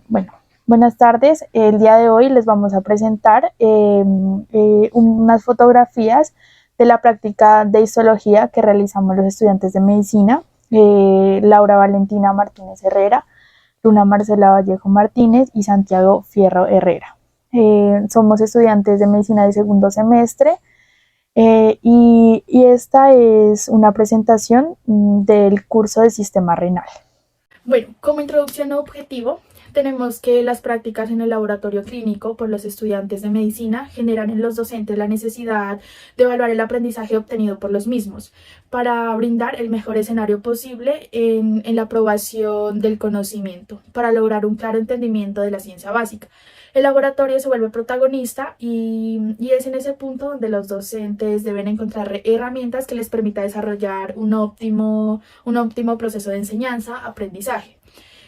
Bueno, buenas tardes. El día de hoy les vamos a presentar unas fotografías de la práctica de histología que realizamos los estudiantes de medicina, Laura Valentina Martínez Herrera, Luna Marcela Vallejo Martínez y Santiago Fierro Herrera. Somos estudiantes de medicina de segundo semestre y esta es una presentación del curso de sistema renal. Bueno, como introducción a objetivo, tenemos que las prácticas en el laboratorio clínico por los estudiantes de medicina generan en los docentes la necesidad de evaluar el aprendizaje obtenido por los mismos para brindar el mejor escenario posible en la aprobación del conocimiento, para lograr un claro entendimiento de la ciencia básica. El laboratorio se vuelve protagonista y es en ese punto donde los docentes deben encontrar herramientas que les permita desarrollar un óptimo proceso de enseñanza-aprendizaje.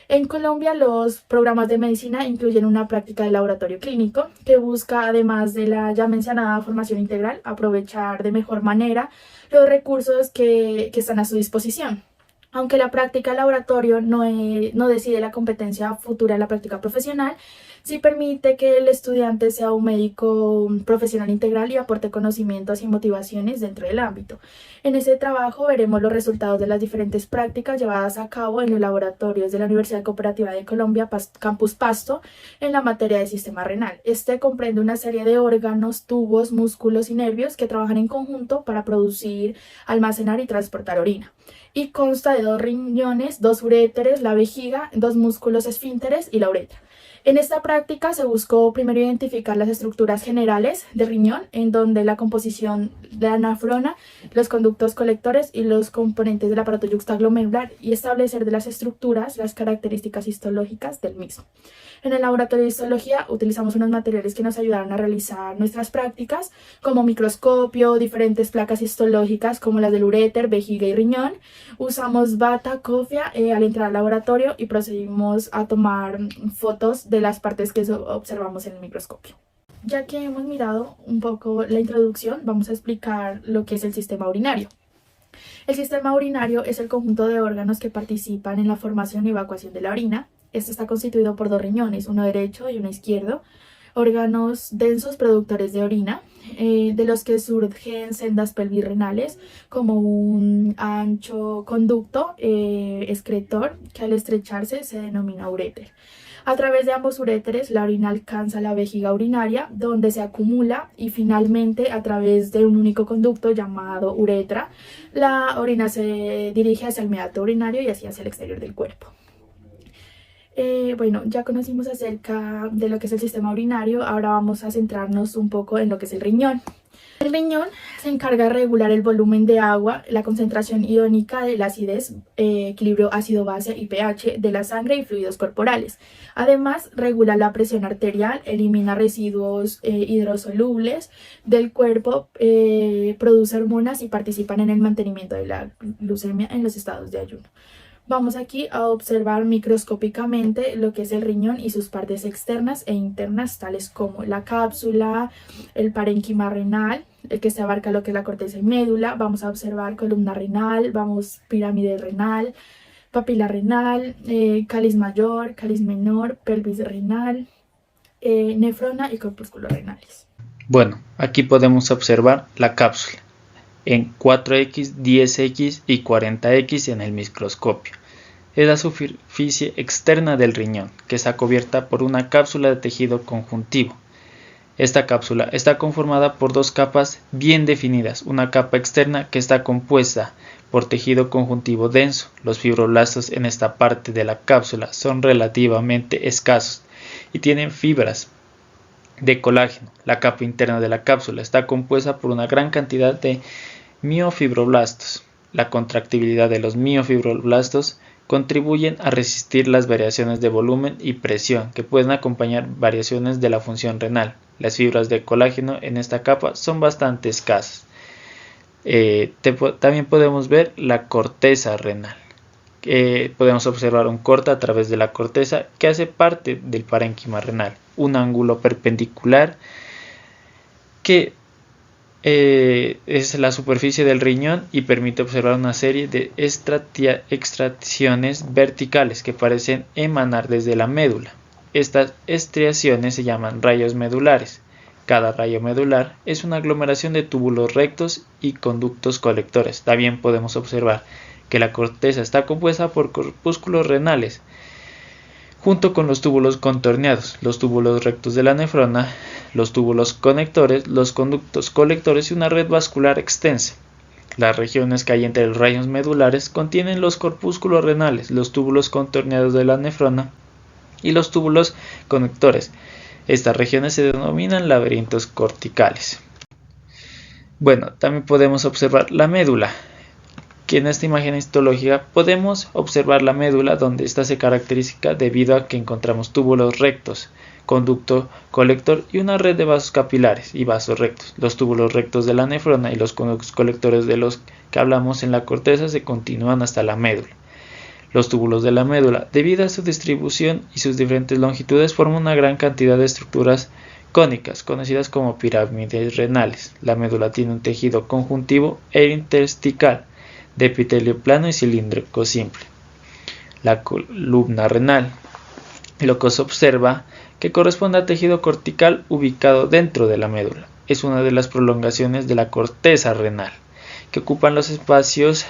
En Colombia, los programas de medicina incluyen una práctica de laboratorio clínico que busca, además de la ya mencionada formación integral, aprovechar de mejor manera los recursos que están a su disposición. Aunque la práctica de laboratorio no decide la competencia futura en la práctica profesional, sí permite que el estudiante sea un médico profesional integral y aporte conocimientos y motivaciones dentro del ámbito. En ese trabajo veremos los resultados de las diferentes prácticas llevadas a cabo en los laboratorios de la Universidad Cooperativa de Colombia, Campus Pasto, en la materia de sistema renal. Este comprende una serie de órganos, tubos, músculos y nervios que trabajan en conjunto para producir, almacenar y transportar orina. Y consta de 2 riñones, 2 uréteres, la vejiga, 2 músculos esfínteres y la uretra. En esta práctica se buscó primero identificar las estructuras generales del riñón, en donde la composición de la nafrona, los conductos colectores y los componentes del aparato yuxtaglomerular y establecer de las estructuras las características histológicas del mismo. En el laboratorio de histología utilizamos unos materiales que nos ayudaron a realizar nuestras prácticas, como microscopio, diferentes placas histológicas como las del uréter, vejiga y riñón. Usamos bata, cofia al entrar al laboratorio y procedimos a tomar fotos de las partes que observamos en el microscopio. Ya que hemos mirado un poco la introducción, vamos a explicar lo que es el sistema urinario. El sistema urinario es el conjunto de órganos que participan en la formación y evacuación de la orina. Este está constituido por 2 riñones, uno derecho y uno izquierdo, órganos densos productores de orina, de los que surgen sendas pelvirrenales como un ancho conducto excretor que al estrecharse se denomina uréter. A través de ambos uréteres, la orina alcanza la vejiga urinaria, donde se acumula y finalmente, a través de un único conducto llamado uretra, la orina se dirige hacia el meato urinario y así hacia el exterior del cuerpo. Bueno, ya conocimos acerca de lo que es el sistema urinario, ahora vamos a centrarnos un poco en lo que es el riñón. El riñón se encarga de regular el volumen de agua, la concentración iónica de la acidez, equilibrio ácido-base y pH de la sangre y fluidos corporales. Además, regula la presión arterial, elimina residuos hidrosolubles del cuerpo, produce hormonas y participan en el mantenimiento de la glucemia en los estados de ayuno. Vamos aquí a observar microscópicamente lo que es el riñón y sus partes externas e internas, tales como la cápsula, el parénquima renal, el que se abarca lo que es la corteza y médula. Vamos a observar columna renal, pirámide renal, papila renal, cáliz mayor, cáliz menor, pelvis renal, nefrona y corpúsculos renales. Bueno, aquí podemos observar la cápsula en 4X, 10X y 40X en el microscopio. Es la superficie externa del riñón, que está cubierta por una cápsula de tejido conjuntivo. Esta cápsula está conformada por 2 capas bien definidas, una capa externa que está compuesta por tejido conjuntivo denso. Los fibroblastos en esta parte de la cápsula son relativamente escasos y tienen fibras de colágeno. La capa interna de la cápsula está compuesta por una gran cantidad de miofibroblastos. La contractibilidad de los miofibroblastos contribuyen a resistir las variaciones de volumen y presión que pueden acompañar variaciones de la función renal. Las fibras de colágeno en esta capa son bastante escasas. También podemos ver la corteza renal. Podemos observar un corte a través de la corteza que hace parte del parénquima renal, un ángulo perpendicular que es la superficie del riñón y permite observar una serie de extracciones verticales que parecen emanar desde la médula. Estas estriaciones se llaman rayos medulares. Cada rayo medular es una aglomeración de túbulos rectos y conductos colectores. También podemos observar que la corteza está compuesta por corpúsculos renales, junto con los túbulos contorneados, los túbulos rectos de la nefrona, los túbulos conectores, los conductos colectores y una red vascular extensa. Las regiones que hay entre los rayos medulares contienen los corpúsculos renales, los túbulos contorneados de la nefrona y los túbulos conectores. Estas regiones se denominan laberintos corticales. Bueno, también podemos observar la médula, que en esta imagen histológica podemos observar la médula, donde esta se caracteriza debido a que encontramos túbulos rectos, conducto colector y una red de vasos capilares y vasos rectos. Los túbulos rectos de la nefrona y los conductos colectores de los que hablamos en la corteza se continúan hasta la médula. Los túbulos de la médula, debido a su distribución y sus diferentes longitudes, forman una gran cantidad de estructuras cónicas, conocidas como pirámides renales. La médula tiene un tejido conjuntivo e intersticial de epitelio plano y cilíndrico simple. La columna renal, lo que se observa que corresponde al tejido cortical ubicado dentro de la médula. Es una de las prolongaciones de la corteza renal, que ocupan los espacios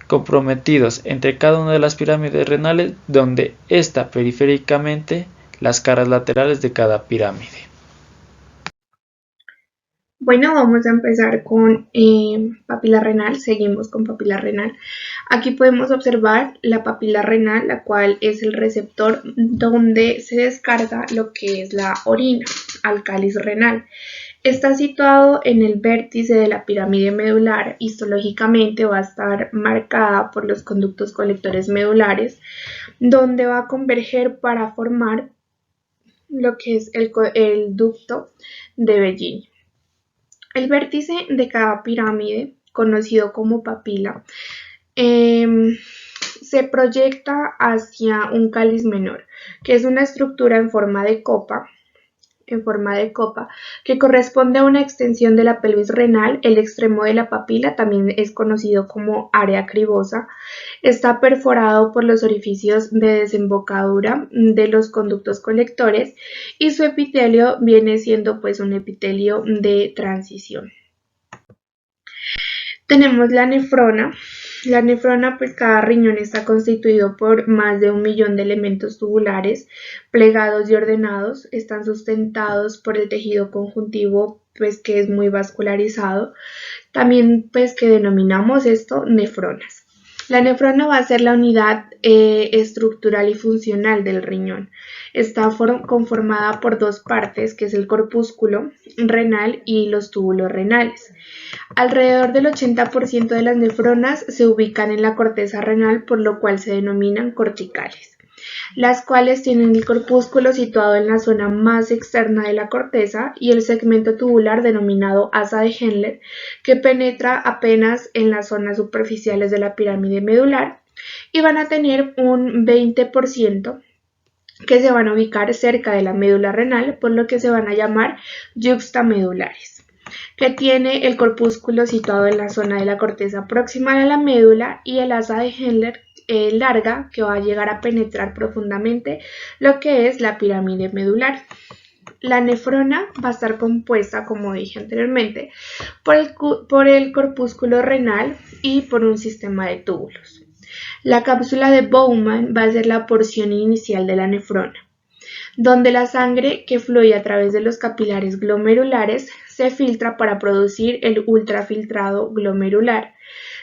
comprometidos entre cada una de las pirámides renales, donde está periféricamente las caras laterales de cada pirámide. Bueno, vamos a empezar con papila renal. Seguimos con papila renal. Aquí podemos observar la papila renal, la cual es el receptor donde se descarga lo que es la orina al cáliz renal. Está situado en el vértice de la pirámide medular. Histológicamente va a estar marcada por los conductos colectores medulares, donde va a converger para formar lo que es el ducto de Bellini. El vértice de cada pirámide, conocido como papila, se proyecta hacia un cáliz menor, que es una estructura en forma de copa, que corresponde a una extensión de la pelvis renal. El extremo de la papila también es conocido como área cribosa. Está perforado por los orificios de desembocadura de los conductos colectores y su epitelio viene siendo pues un epitelio de transición. Tenemos la nefrona. La nefrona, pues cada riñón está constituido por más de 1 millón de elementos tubulares plegados y ordenados. Están sustentados por el tejido conjuntivo, pues que es muy vascularizado. También pues que denominamos esto nefronas. La nefrona va a ser la unidad estructural y funcional del riñón. Está conformada por dos partes, que es el corpúsculo renal y los túbulos renales. Alrededor del 80% de las nefronas se ubican en la corteza renal, por lo cual se denominan corticales, las cuales tienen el corpúsculo situado en la zona más externa de la corteza y el segmento tubular denominado asa de Henle, que penetra apenas en las zonas superficiales de la pirámide medular, y van a tener un 20% que se van a ubicar cerca de la médula renal, por lo que se van a llamar yuxtamedulares, que tiene el corpúsculo situado en la zona de la corteza próxima a la médula y el asa de Henle larga, que va a llegar a penetrar profundamente lo que es la pirámide medular. La nefrona va a estar compuesta, como dije anteriormente, por el corpúsculo renal y por un sistema de túbulos. La cápsula de Bowman va a ser la porción inicial de la nefrona, donde la sangre que fluye a través de los capilares glomerulares se filtra para producir el ultrafiltrado glomerular.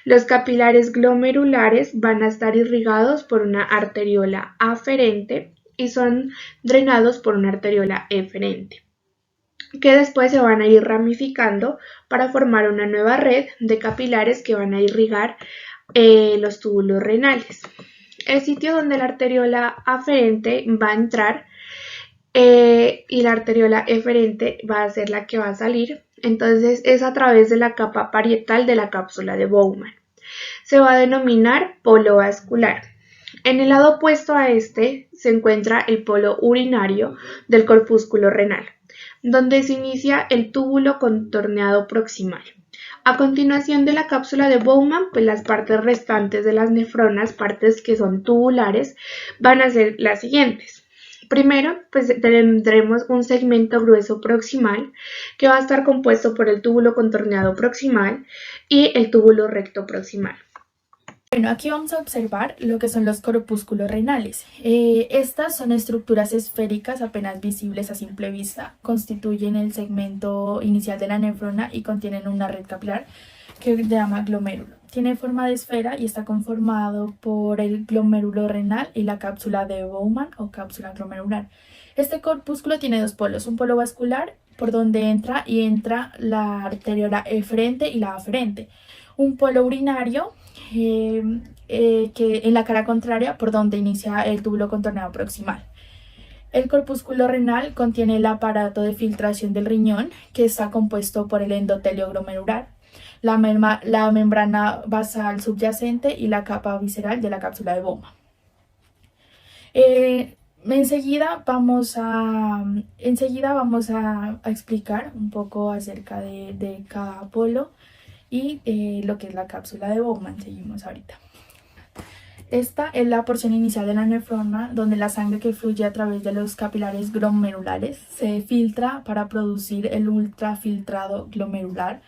Los capilares glomerulares van a estar irrigados por una arteriola aferente y son drenados por una arteriola eferente, que después se van a ir ramificando para formar una nueva red de capilares que van a irrigar los túbulos renales. El sitio donde la arteriola aferente va a entrar y la arteriola eferente va a ser la que va a salir, entonces es a través de la capa parietal de la cápsula de Bowman. Se va a denominar polo vascular. En el lado opuesto a este se encuentra el polo urinario del corpúsculo renal, donde se inicia el túbulo contorneado proximal. A continuación de la cápsula de Bowman, pues las partes restantes de las nefronas, partes que son tubulares, van a ser las siguientes. Primero, pues tendremos un segmento grueso proximal que va a estar compuesto por el túbulo contorneado proximal y el túbulo recto proximal. Bueno, aquí vamos a observar lo que son los corpúsculos renales. Estas son estructuras esféricas apenas visibles a simple vista, constituyen el segmento inicial de la nefrona y contienen una red capilar que se llama glomérulo. Tiene forma de esfera y está conformado por el glomérulo renal y la cápsula de Bowman o cápsula glomerular. Este corpúsculo tiene dos polos, un polo vascular por donde entra la arteriola eferente y la aferente, un polo urinario que en la cara contraria por donde inicia el túbulo contorneado proximal. El corpúsculo renal contiene el aparato de filtración del riñón que está compuesto por el endotelio glomerular, la membrana basal subyacente y la capa visceral de la cápsula de Bowman. Enseguida vamos a explicar un poco acerca de cada polo y lo que es la cápsula de Bowman. Seguimos ahorita. Esta es la porción inicial de la nefrona, donde la sangre que fluye a través de los capilares glomerulares se filtra para producir el ultrafiltrado glomerular.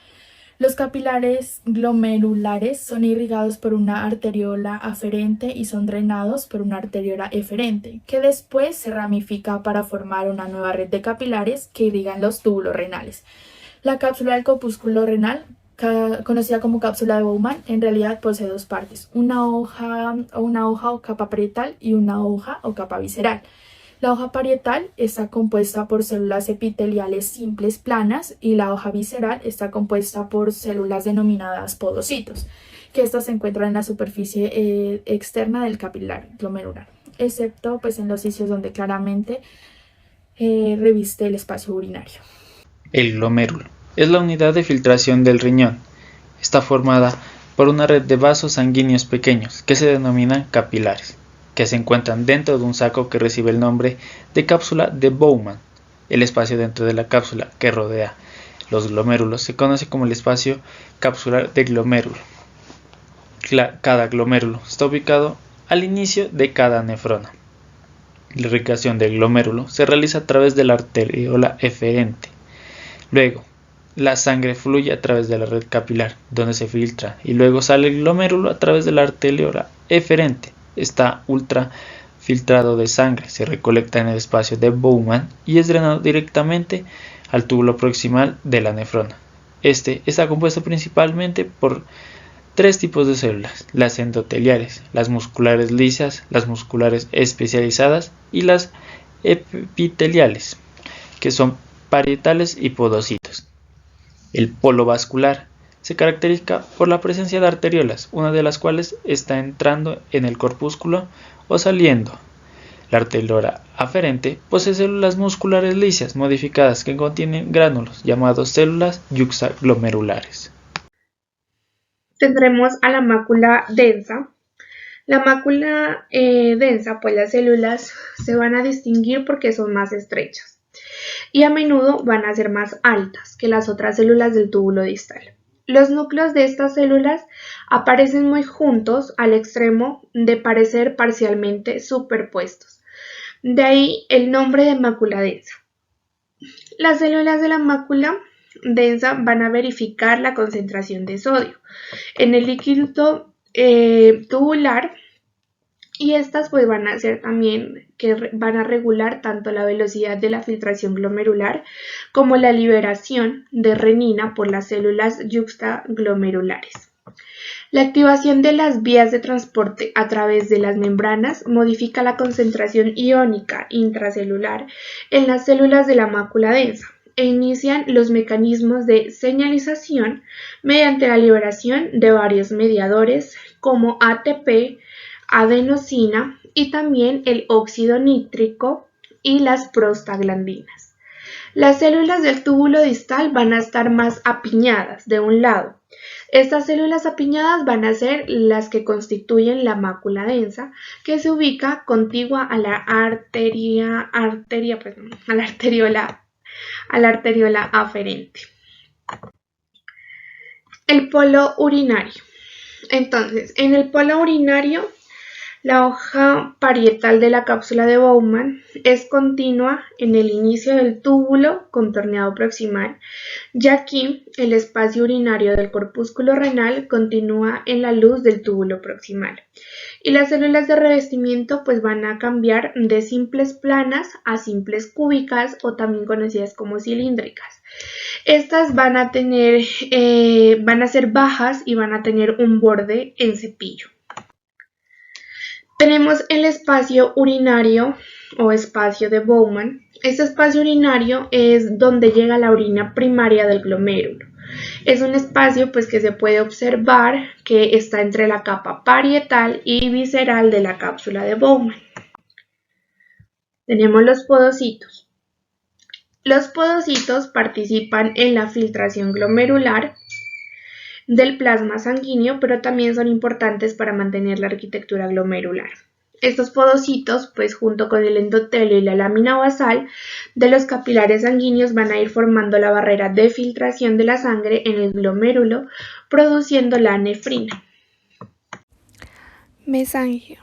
Los capilares glomerulares son irrigados por una arteriola aferente y son drenados por una arteriola eferente, que después se ramifica para formar una nueva red de capilares que irrigan los túbulos renales. La cápsula del corpúsculo renal, conocida como cápsula de Bowman, en realidad posee dos partes, una hoja o capa parietal y una hoja o capa visceral. La hoja parietal está compuesta por células epiteliales simples planas y la hoja visceral está compuesta por células denominadas podocitos, que estas se encuentran en la superficie externa del capilar glomerular, excepto pues en los sitios donde claramente reviste el espacio urinario. El glomérulo es la unidad de filtración del riñón. Está formada por una red de vasos sanguíneos pequeños que se denominan capilares, que se encuentran dentro de un saco que recibe el nombre de cápsula de Bowman. El espacio dentro de la cápsula que rodea los glomérulos se conoce como el espacio capsular de glomérulo. Cada glomérulo está ubicado al inicio de cada nefrona. La irrigación del glomérulo se realiza a través de la arteriola eferente. Luego, la sangre fluye a través de la red capilar, donde se filtra, y luego sale el glomérulo a través de la arteriola eferente. Está ultrafiltrado de sangre, se recolecta en el espacio de Bowman y es drenado directamente al túbulo proximal de la nefrona. Este está compuesto principalmente por tres tipos de células: las endoteliales, las musculares lisas, las musculares especializadas y las epiteliales, que son parietales y podocitos. El polo vascular se caracteriza por la presencia de arteriolas, una de las cuales está entrando en el corpúsculo o saliendo. La arteriola aferente posee células musculares lisas modificadas que contienen gránulos llamados células yuxtaglomerulares. Tendremos a la mácula densa. La mácula densa, pues las células se van a distinguir porque son más estrechas y a menudo van a ser más altas que las otras células del túbulo distal. Los núcleos de estas células aparecen muy juntos al extremo de parecer parcialmente superpuestos. De ahí el nombre de mácula densa. Las células de la mácula densa van a verificar la concentración de sodio en el líquido tubular, y estas pues van a ser también que van a regular tanto la velocidad de la filtración glomerular como la liberación de renina por las células yuxtaglomerulares. La activación de las vías de transporte a través de las membranas modifica la concentración iónica intracelular en las células de la mácula densa e inician los mecanismos de señalización mediante la liberación de varios mediadores como ATP, adenosina y también el óxido nítrico y las prostaglandinas. Las células del túbulo distal van a estar más apiñadas de un lado. Estas células apiñadas van a ser las que constituyen la mácula densa, que se ubica contigua a la arteriola aferente. El polo urinario. Entonces, en el polo urinario, La hoja parietal de la cápsula de Bowman es continua en el inicio del túbulo contorneado proximal, ya aquí el espacio urinario del corpúsculo renal continúa en la luz del túbulo proximal. Y las células de revestimiento pues van a cambiar de simples planas a simples cúbicas o también conocidas como cilíndricas. Estas van a ser bajas y van a tener un borde en cepillo. Tenemos el espacio urinario o espacio de Bowman. Este espacio urinario es donde llega la orina primaria del glomérulo. Es un espacio pues que se puede observar que está entre la capa parietal y visceral de la cápsula de Bowman. Tenemos los podocitos. Los podocitos participan en la filtración glomerular del plasma sanguíneo, pero también son importantes para mantener la arquitectura glomerular. Estos podocitos, pues junto con el endotelio y la lámina basal de los capilares sanguíneos van a ir formando la barrera de filtración de la sangre en el glomérulo, produciendo la nefrina. Mesangio.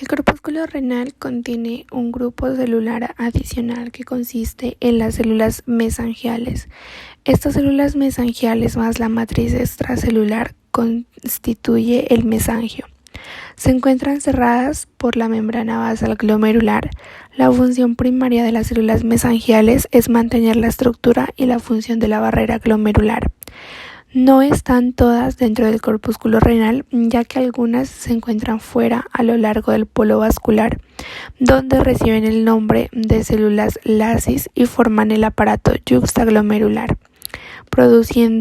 El corpúsculo renal contiene un grupo celular adicional que consiste en las células mesangiales. Estas células mesangiales más la matriz extracelular constituye el mesangio. Se encuentran cerradas por la membrana basal glomerular. La función primaria de las células mesangiales es mantener la estructura y la función de la barrera glomerular. No están todas dentro del corpúsculo renal, ya que algunas se encuentran fuera a lo largo del polo vascular, donde reciben el nombre de células lacis y forman el aparato yuxtaglomerular, producen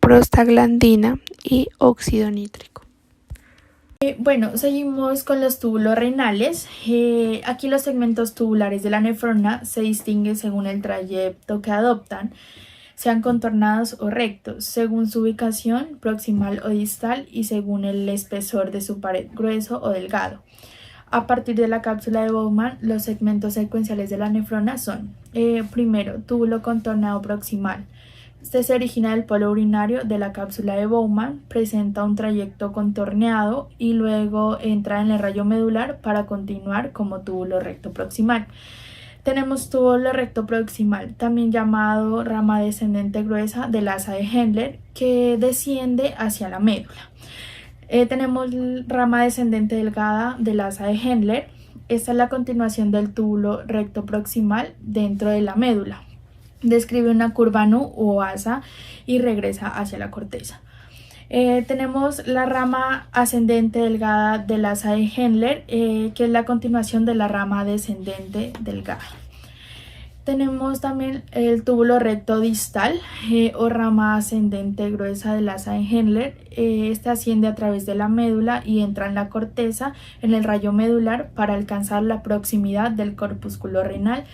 prostaglandina y óxido nítrico. Bueno, seguimos con los túbulos renales. Aquí los segmentos tubulares de la nefrona se distinguen según el trayecto que adoptan, sean contornados o rectos, según su ubicación proximal o distal y según el espesor de su pared, grueso o delgado. A partir de la cápsula de Bowman, los segmentos secuenciales de la nefrona son, primero, túbulo contornado proximal. Este se origina del polo urinario de la cápsula de Bowman, presenta un trayecto contorneado y luego entra en el rayo medular para continuar como túbulo recto proximal. Tenemos túbulo recto proximal, también llamado rama descendente gruesa del asa de Hendler, que desciende hacia la médula. Tenemos rama descendente delgada del asa de Hendler. Esta es la continuación del túbulo recto proximal dentro de la médula. Describe una curva nu o asa y regresa hacia la corteza. Tenemos la rama ascendente delgada del asa de Hendler, que es la continuación de la rama descendente delgada. Tenemos también el túbulo recto distal o rama ascendente gruesa del asa de Hendler. Este asciende a través de la médula y entra en la corteza en el rayo medular para alcanzar la proximidad del corpúsculo renal.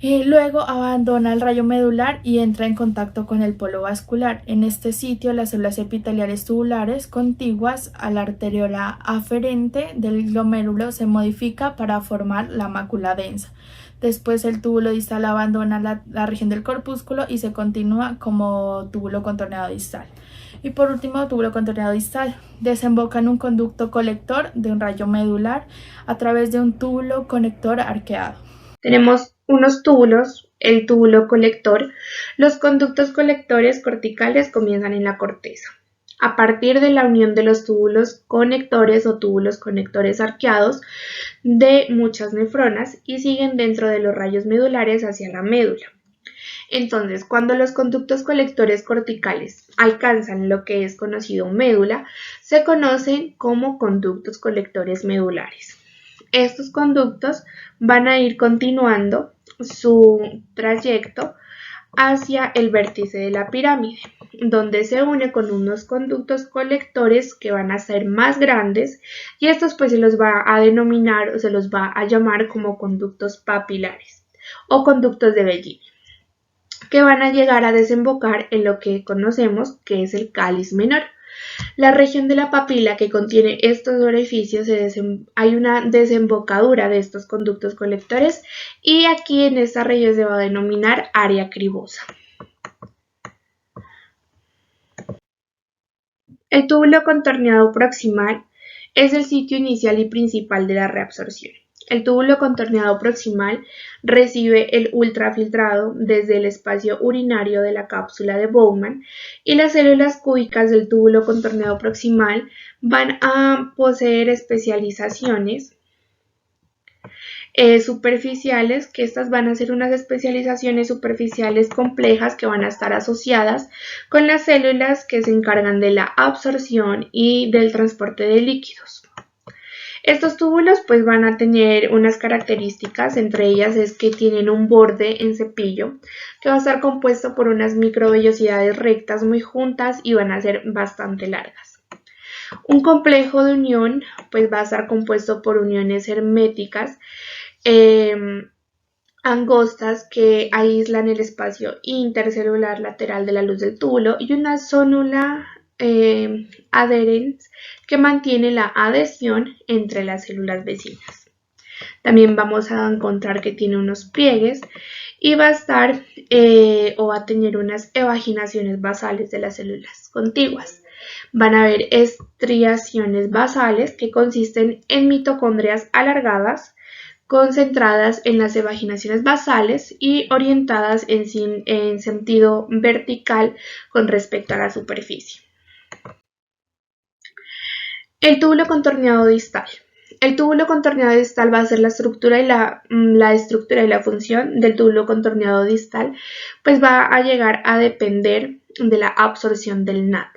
Luego abandona el rayo medular y entra en contacto con el polo vascular. En este sitio, las células epiteliales tubulares contiguas a la arteriola aferente del glomérulo se modifica para formar la mácula densa. Después el túbulo distal abandona la región del corpúsculo y se continúa como túbulo contorneado distal. Y por último, túbulo contorneado distal. Desemboca en un conducto colector de un rayo medular a través de un túbulo conector arqueado. Tenemos unos túbulos, el túbulo colector. Los conductos colectores corticales comienzan en la corteza. A partir de la unión de los túbulos conectores o túbulos conectores arqueados de muchas nefronas y siguen dentro de los rayos medulares hacia la médula. Entonces, cuando los conductos colectores corticales alcanzan lo que es conocido médula, se conocen como conductos colectores medulares. Estos conductos van a ir continuando su trayecto hacia el vértice de la pirámide, donde se une con unos conductos colectores que van a ser más grandes y estos pues se los va a denominar o se los va a llamar como conductos papilares o conductos de Bellini, que van a llegar a desembocar en lo que conocemos que es el cáliz menor. La región de la papila que contiene estos orificios, hay una desembocadura de estos conductos colectores y aquí en esta región se va a denominar área cribosa. El túbulo contorneado proximal es el sitio inicial y principal de la reabsorción. El túbulo contorneado proximal recibe el ultrafiltrado desde el espacio urinario de la cápsula de Bowman y las células cúbicas del túbulo contorneado proximal van a poseer especializaciones superficiales, que estas van a ser unas especializaciones superficiales complejas que van a estar asociadas con las células que se encargan de la absorción y del transporte de líquidos. Estos túbulos pues van a tener unas características, entre ellas es que tienen un borde en cepillo que va a estar compuesto por unas microvellosidades rectas muy juntas y van a ser bastante largas. Un complejo de unión pues va a estar compuesto por uniones herméticas angostas que aíslan el espacio intercelular lateral de la luz del túbulo y una zónula adherens que mantiene la adhesión entre las células vecinas. También vamos a encontrar que tiene unos pliegues y va a estar o va a tener unas evaginaciones basales de las células contiguas. Van a haber estriaciones basales que consisten en mitocondrias alargadas concentradas en las evaginaciones basales y orientadas en sentido vertical con respecto a la superficie. El túbulo contorneado distal. El túbulo contorneado distal va a ser la estructura y la función del túbulo contorneado distal, pues va a llegar a depender de la absorción del NAD.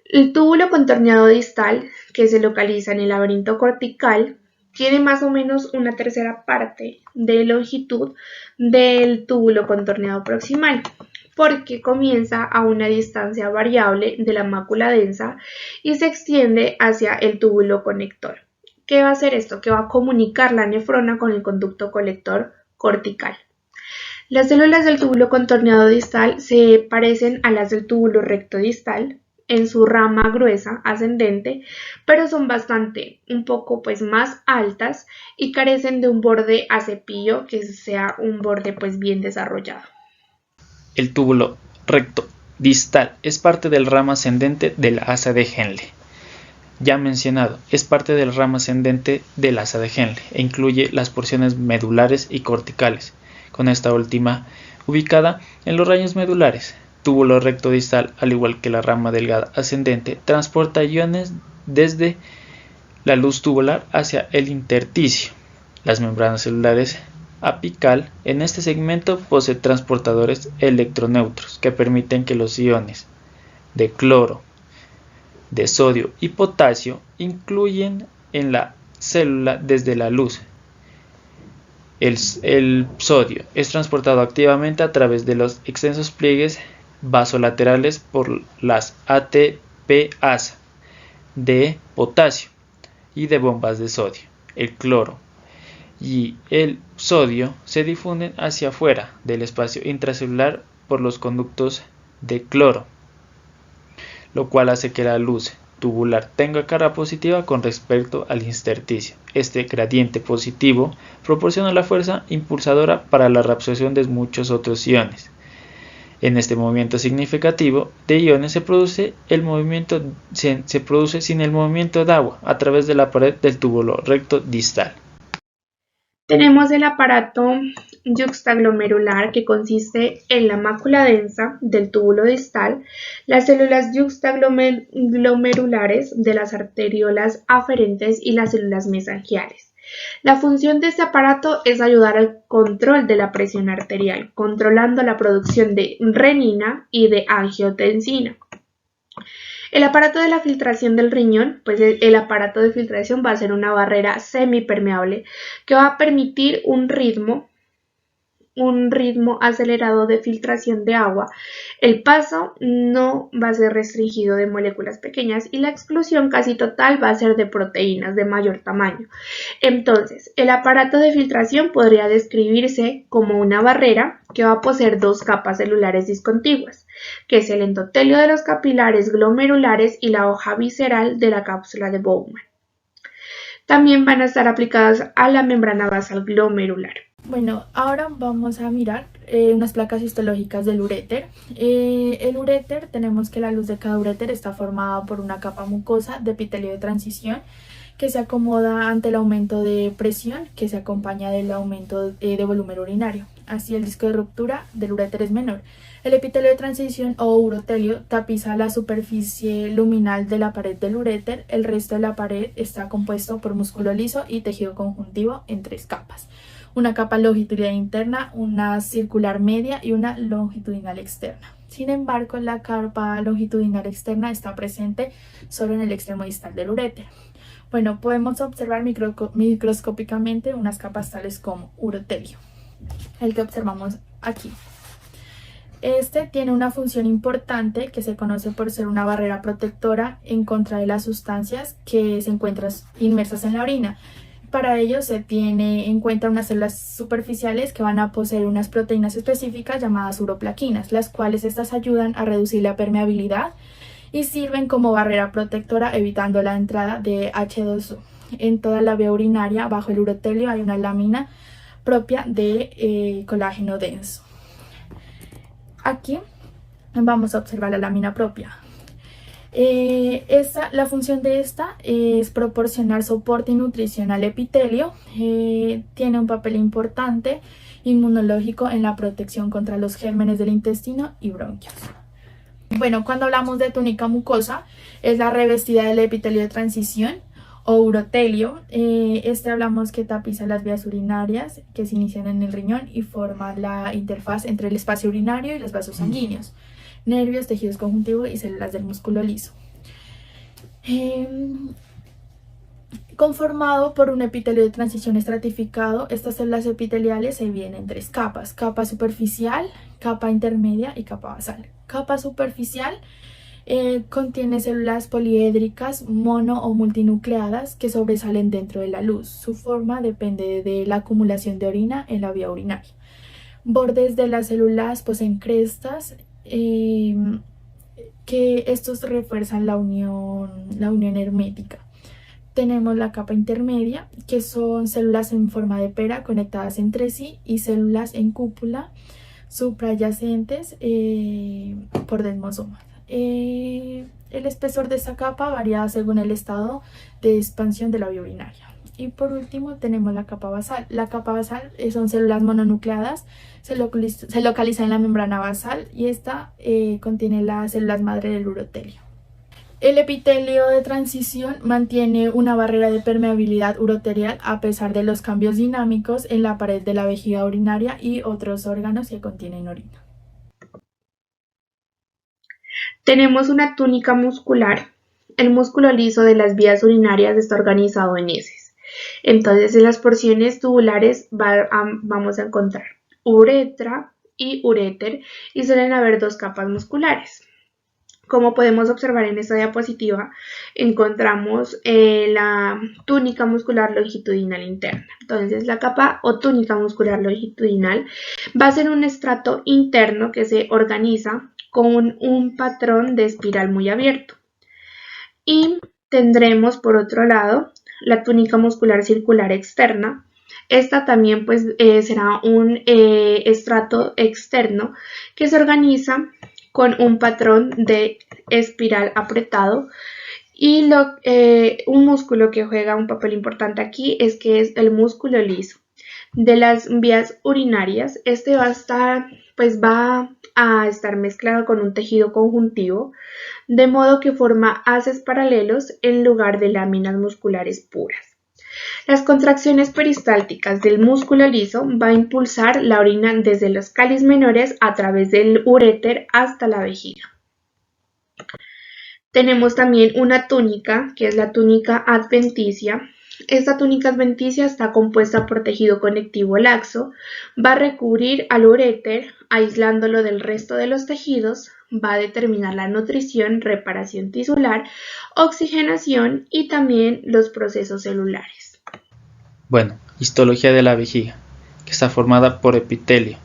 El túbulo contorneado distal, que se localiza en el laberinto cortical, tiene más o menos una tercera parte de longitud del túbulo contorneado proximal, porque comienza a una distancia variable de la mácula densa y se extiende hacia el túbulo conector. ¿Qué va a hacer esto? Que va a comunicar la nefrona con el conducto colector cortical. Las células del túbulo contorneado distal se parecen a las del túbulo recto distal en su rama gruesa ascendente, pero son un poco más altas y carecen de un borde a cepillo que sea un borde bien desarrollado. El túbulo recto distal es parte del ramo ascendente del asa de Henle. Ya mencionado, es parte del ramo ascendente del asa de Henle e incluye las porciones medulares y corticales, con esta última ubicada en los rayos medulares. Túbulo recto distal, al igual que la rama delgada ascendente, transporta iones desde la luz tubular hacia el intersticio. Las membranas celulares apical en este segmento posee transportadores electroneutros que permiten que los iones de cloro, de sodio y potasio incluyen en la célula desde la luz. El sodio es transportado activamente a través de los extensos pliegues vasolaterales por las ATPasa de potasio y de bombas de sodio. El cloro y el sodio se difunden hacia afuera del espacio intracelular por los conductos de cloro, lo cual hace que la luz tubular tenga carga positiva con respecto al intersticio. Este gradiente positivo proporciona la fuerza impulsadora para la reabsorción de muchos otros iones. En este movimiento significativo de iones se produce sin el movimiento de agua a través de la pared del túbulo recto distal. Tenemos el aparato yuxtaglomerular, que consiste en la mácula densa del túbulo distal, las células yuxtaglomerulares de las arteriolas aferentes y las células mesangiales. La función de este aparato es ayudar al control de la presión arterial, controlando la producción de renina y de angiotensina. El aparato de la filtración del riñón, pues el aparato de filtración va a ser una barrera semipermeable que va a permitir un ritmo acelerado de filtración de agua. El paso no va a ser restringido de moléculas pequeñas y la exclusión casi total va a ser de proteínas de mayor tamaño. Entonces, el aparato de filtración podría describirse como una barrera que va a poseer dos capas celulares discontiguas, que es el endotelio de los capilares glomerulares y la hoja visceral de la cápsula de Bowman. También van a estar aplicadas a la membrana basal glomerular. Bueno, ahora vamos a mirar unas placas histológicas del uréter. El uréter, tenemos que la luz de cada uréter está formada por una capa mucosa de epitelio de transición que se acomoda ante el aumento de presión que se acompaña del aumento de volumen urinario. Así el riesgo de ruptura del uréter es menor. El epitelio de transición o urotelio tapiza la superficie luminal de la pared del uréter. El resto de la pared está compuesto por músculo liso y tejido conjuntivo en 3 capas. Una capa longitudinal interna, una circular media y una longitudinal externa. Sin embargo, la capa longitudinal externa está presente solo en el extremo distal del uréter. Bueno, podemos observar microscópicamente unas capas tales como urotelio, el que observamos aquí. Este tiene una función importante que se conoce por ser una barrera protectora en contra de las sustancias que se encuentran inmersas en la orina. Para ello se tiene en cuenta unas células superficiales que van a poseer unas proteínas específicas llamadas uroplaquinas, las cuales estas ayudan a reducir la permeabilidad y sirven como barrera protectora evitando la entrada de H2O. En toda la vía urinaria bajo el urotelio hay una lámina propia de colágeno denso. Aquí vamos a observar la lámina propia. La función de esta es proporcionar soporte y nutrición al epitelio. Tiene un papel importante inmunológico en la protección contra los gérmenes del intestino y bronquios. Bueno, cuando hablamos de túnica mucosa, es la revestida del epitelio de transición o urotelio. Hablamos que tapiza las vías urinarias que se inician en el riñón y forma la interfaz entre el espacio urinario y los vasos sanguíneos, nervios, tejidos conjuntivos y células del músculo liso. Conformado por un epitelio de transición estratificado, estas células epiteliales se dividen en 3 capas: capa superficial, capa intermedia y capa basal. Capa superficial contiene células poliédricas mono o multinucleadas que sobresalen dentro de la luz. Su forma depende de la acumulación de orina en la vía urinaria. Bordes de las células poseen crestas que estos refuerzan la unión hermética. Tenemos la capa intermedia, que son células en forma de pera conectadas entre sí, y células en cúpula suprayacentes por desmosomas. El espesor de esta capa varía según el estado de expansión de la vía urinaria. Y por último tenemos la capa basal. La capa basal son células mononucleadas, se localiza en la membrana basal y esta contiene las células madre del urotelio. El epitelio de transición mantiene una barrera de permeabilidad uroterial a pesar de los cambios dinámicos en la pared de la vejiga urinaria y otros órganos que contienen orina. Tenemos una túnica muscular. El músculo liso de las vías urinarias está organizado en heces. Entonces, en las porciones tubulares vamos a encontrar uretra y uréter, y suelen haber 2 capas musculares. Como podemos observar en esta diapositiva, encontramos la túnica muscular longitudinal interna. Entonces, la capa o túnica muscular longitudinal va a ser un estrato interno que se organiza con un patrón de espiral muy abierto. Y tendremos, por otro lado, la túnica muscular circular externa. Esta también será un estrato externo que se organiza con un patrón de espiral apretado, y un músculo que juega un papel importante aquí es que es el músculo liso de las vías urinarias. Este va a estar mezclado con un tejido conjuntivo, de modo que forma haces paralelos en lugar de láminas musculares puras. Las contracciones peristálticas del músculo liso va a impulsar la orina desde los cáliz menores a través del uréter hasta la vejiga. Tenemos también una túnica, que es la túnica adventicia. Esta túnica adventicia está compuesta por tejido conectivo laxo, va a recubrir al uréter, aislándolo del resto de los tejidos, va a determinar la nutrición, reparación tisular, oxigenación y también los procesos celulares. Bueno, histología de la vejiga, que está formada por epitelio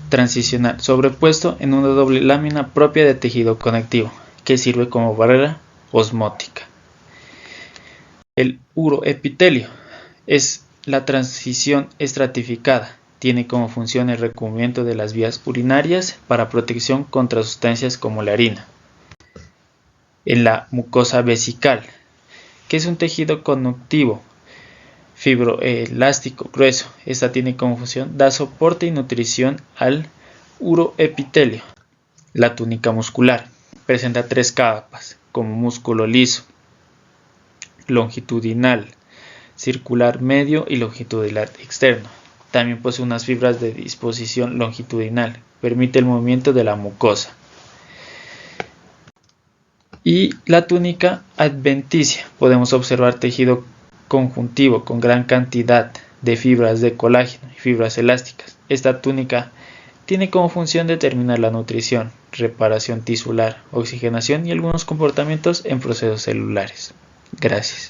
transicional sobrepuesto en una doble lámina propia de tejido conectivo, que sirve como barrera osmótica. El uroepitelio es la transición estratificada. Tiene como función el recubrimiento de las vías urinarias para protección contra sustancias como la harina. En la mucosa vesical, que es un tejido conductivo, fibroelástico, grueso. Esta tiene como función dar soporte y nutrición al uroepitelio. La túnica muscular presenta 3 capas, como músculo liso, longitudinal, circular medio y longitudinal externo. También posee unas fibras de disposición longitudinal, permite el movimiento de la mucosa. Y la túnica adventicia, podemos observar tejido conjuntivo con gran cantidad de fibras de colágeno y fibras elásticas. Esta túnica tiene como función determinar la nutrición, reparación tisular, oxigenación y algunos comportamientos en procesos celulares. Gracias.